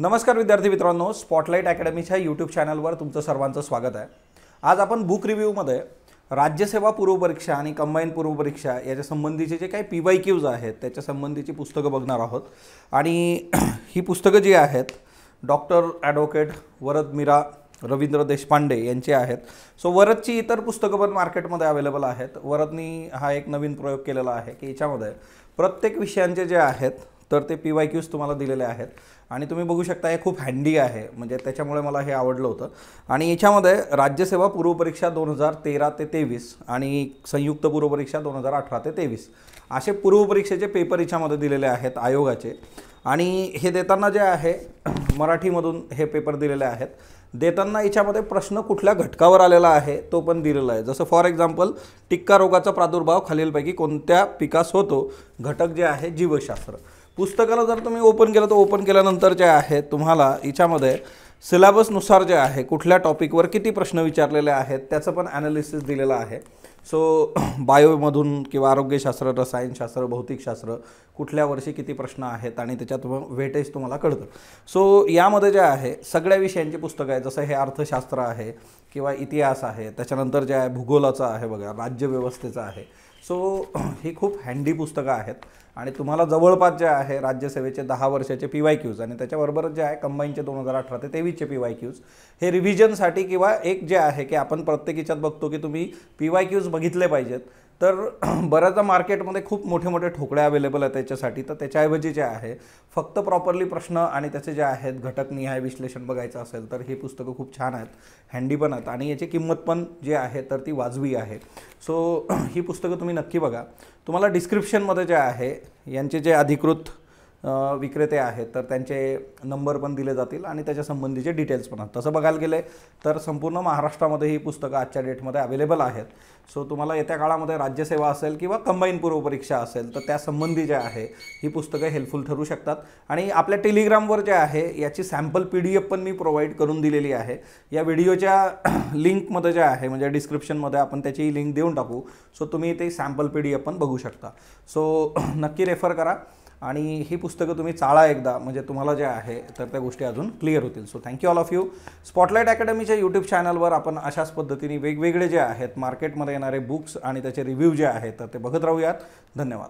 नमस्कार विद्यार्थी मित्रांनो, स्पॉटलाइट अकॅडमीच्या यूट्यूब चॅनलवर तुमचं सर्वांचं स्वागत आहे। आज आपण बुक रिव्ह्यूमध्ये राज्यसेवा पूर्वपरीक्षा आणि कंबाईन पूर्वपरीक्षा याच्या संबंधीचे जे काही PYQs आहेत त्याच्या संबंधीची पुस्तकं बघणार आहोत। आणि ही पुस्तकं जी आहेत डॉक्टर ॲडव्होकेट वरद मीरा रवींद्र देशपांडे यांची आहेत। सो वरदची इतर पुस्तकं पण मार्केटमध्ये अवेलेबल आहेत। वरदनी हा एक नवीन प्रयोग केलेला आहे की याच्यामध्ये प्रत्येक विषयांचे जे आहेत तर ते PYQs तुम्हाला दिलेले आहेत आणि तुम्ही बघू शकता हे खूप हँडी आहे, म्हणजे त्याच्यामुळे मला हे आवडलं होतं। आणि याच्यामध्ये राज्यसेवा पूर्वपरीक्षा 2013 ते 23 आणि संयुक्त पूर्वपरीक्षा 2018 ते 23 असे पूर्वपरीक्षेचे पेपर याच्यामध्ये दिलेले आहेत आयोगाचे। आणि हे देताना जे आहे मराठीमधून हे पेपर दिलेले आहेत। देताना याच्यामध्ये प्रश्न कुठल्या घटकावर आलेला आहे तो पण दिलेला आहे। जसं फॉर एक्झाम्पल टिक्का रोगाचा प्रादुर्भाव खालीलपैकी कोणत्या पिकास होतो, घटक जे आहे जीवशास्त्र। पुस्तकाला जर तुम्ही ओपन केलं तर ओपन केल्यानंतर जे आहे तुम्हाला याच्यामध्ये सिलेबसनुसार जे आहे कुठल्या टॉपिकवर किती प्रश्न विचारलेले आहेत त्याचं पण ॲनालिसिस दिलेलं आहे। सो बायोमधून किंवा आरोग्यशास्त्र, रसायनशास्त्र, भौतिकशास्त्र कुठल्या वर्षी किती प्रश्न आहेत आणि त्याच्यात वेटेज तुम्हाला कळतं। सो यामध्ये जे आहे सगळ्या विषयांची पुस्तकं आहे, जसं हे अर्थशास्त्र आहे किंवा इतिहास आहे, त्याच्यानंतर जे आहे भूगोलाचं आहे, बघा राज्यव्यवस्थेचं आहे। सो ही खूप हँडी पुस्तकं आहेत आणि तुम्हाला जवळपास जे आहे राज्यसेवेचे 10 वर्षाचे PYQs आणि त्याच्याबरोबरच जे आहे कंबाईनचे 2018 ते 23चे PYQs हे रिव्हिजनसाठी किंवा एक जे आहे की आपण प्रत्येक याच्यात बघतो की तुम्ही PYQs बघितले पाहिजेत, तर बऱ्याचदा मार्केटमध्ये खूप मोठे मोठे ठोकळे अवेलेबल आहेत त्याच्यासाठी। तर त्याच्याऐवजी जे आहे फक्त प्रॉपरली प्रश्न आणि त्याचे जे आहेत घटकनिहाय विश्लेषण बघायचं असेल तर ही पुस्तकं खूप छान आहेत, हँडी पण आहेत आणि याची किंमत पण जी आहे तर ती वाजवी आहे। सो ही पुस्तकं तुम्ही नक्की बघा। तुम्हाला डिस्क्रिप्शनमध्ये जे आहे यांचे जे अधिकृत विक्रेते आहेत तर त्यांचे नंबर पण दिले जातील आणि त्याच्या संबंधीचे डिटेल्स पण आहेत। तसं बघायला गेले तर संपूर्ण महाराष्ट्रामध्ये ही पुस्तकं आजच्या डेटमध्ये अवेलेबल आहेत। सो तुम्हाला येत्या काळामध्ये राज्यसेवा असेल किंवा कंबाईन पूर्वपरीक्षा असेल तर त्या संबंधी जे आहे ही पुस्तकं हेल्पफुल ठरू शकतात। आणि आपल्या टेलिग्रामवर जे आहे याची सॅम्पल PDF पण मी प्रोव्हाइड करून दिलेली आहे। या व्हिडिओच्या लिंकमध्ये जे आहे म्हणजे डिस्क्रिप्शनमध्ये आपण त्याची लिंक देऊन टाकू। सो तुम्ही ते सॅम्पल PDF पण बघू शकता। सो नक्की रेफर करा आणि ही पुस्तकं तुम्ही चाळा एकदा, म्हणजे तुम्हाला जे आहे तर त्या गोष्टी अजून क्लिअर होतील। So thank you all of you. Spotlight अकॅडमीच्या यूट्यूब चॅनलवर आपण अशाच पद्धतीने वेगवेगळे जे आहेत मार्केटमध्ये येणारे बुक्स आणि त्याचे रिव्ह्यू जे आहेत तर ते बघत राहूयात। धन्यवाद।